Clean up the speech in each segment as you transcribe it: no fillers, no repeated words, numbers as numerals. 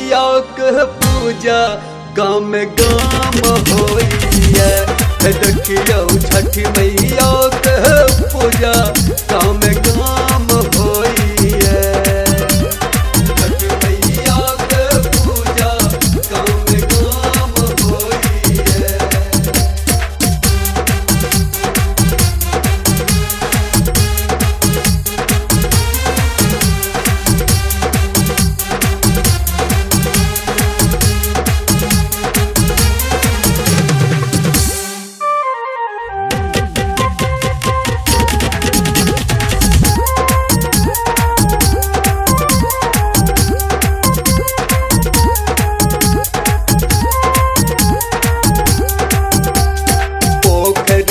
मैया के पूजा गाम गाम होइए। देखियो छठी मैया के पूजा गाम गाम होइए। छठी मैया के पूजा गाम गाम होइए।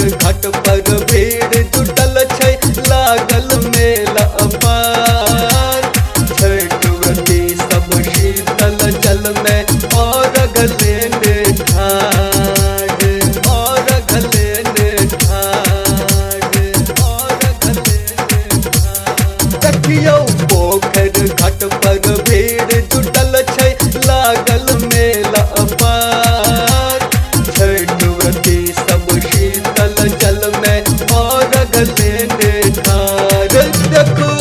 घाट पर भीड़ जुटल छै, लागल मेला अपार। छठवती सब शीतल जल में और गले ठाढ़, और गले ठाढ़, और गले ठाढ़। देखियो पोखर घाट पर भीड़ जुटल छै, लागल मेला अपार। छठवती सब शीतल जल में और गले ठाढ़। देखो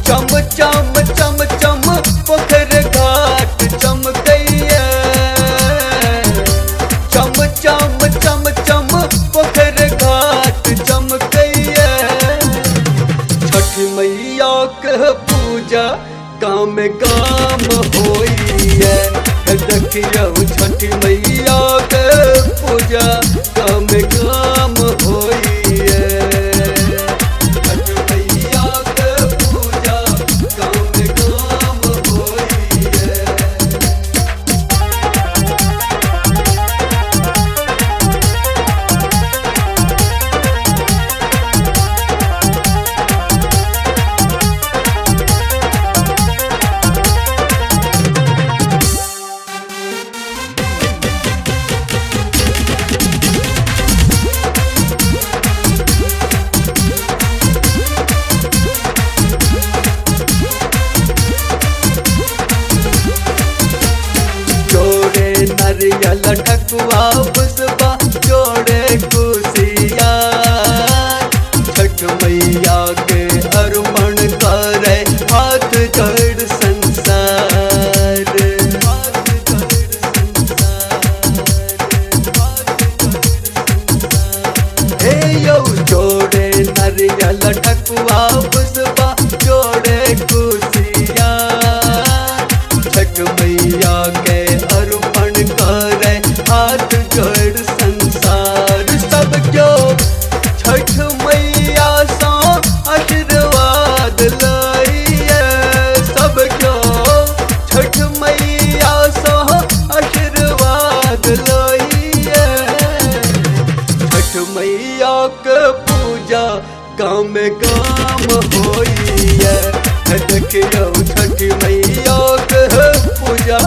चम चम चम चम पोखर घाट चमकैया। चम चम चम चम पोखर घाट चमकैया। छठ मैया के पूजा गाम गाम होइए। देखियो छठ मैया के पूजा गाम गाम होइए। छठ मैया के पूजा गाम गाम होइए। नारियल ठकुआ बुसबा जोड़े कुसिया। छठ मैया के अर्पण करे हाथ जोड़ संसार। हाथ जोड़ संसार, हाथ जोड़ संसार। हे यौ जोड़े नारियल ठकुआ बुसबा जोड़े कुसिया। छठ मैया के अर्पण करे हाथ जोड़ संसार। सब जो छठ मैया सा आशीर्वाद लइए। सब जो छठ मैया सा आशीर्वाद लइए। छठ मैया के पूजा गाम गाम होइए। देखियो छठ मैया के पूजा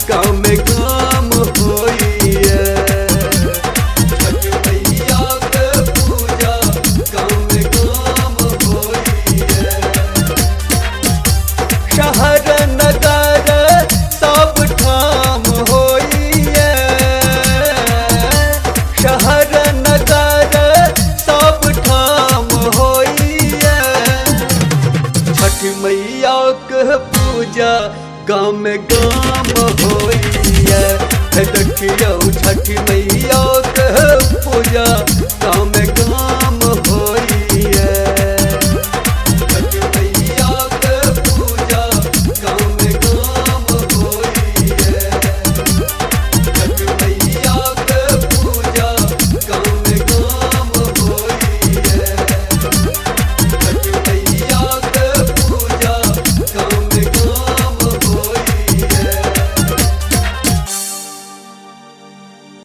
गाम गाम होइए। छठ मैया के पूजा गाम गाम होइए। शहर नगर सब ठाम होइए। शहर नगर सब ठाम होइए। छठ मैया के पूजा गाम गाम होइए। देखियो छठ मैया के पूजा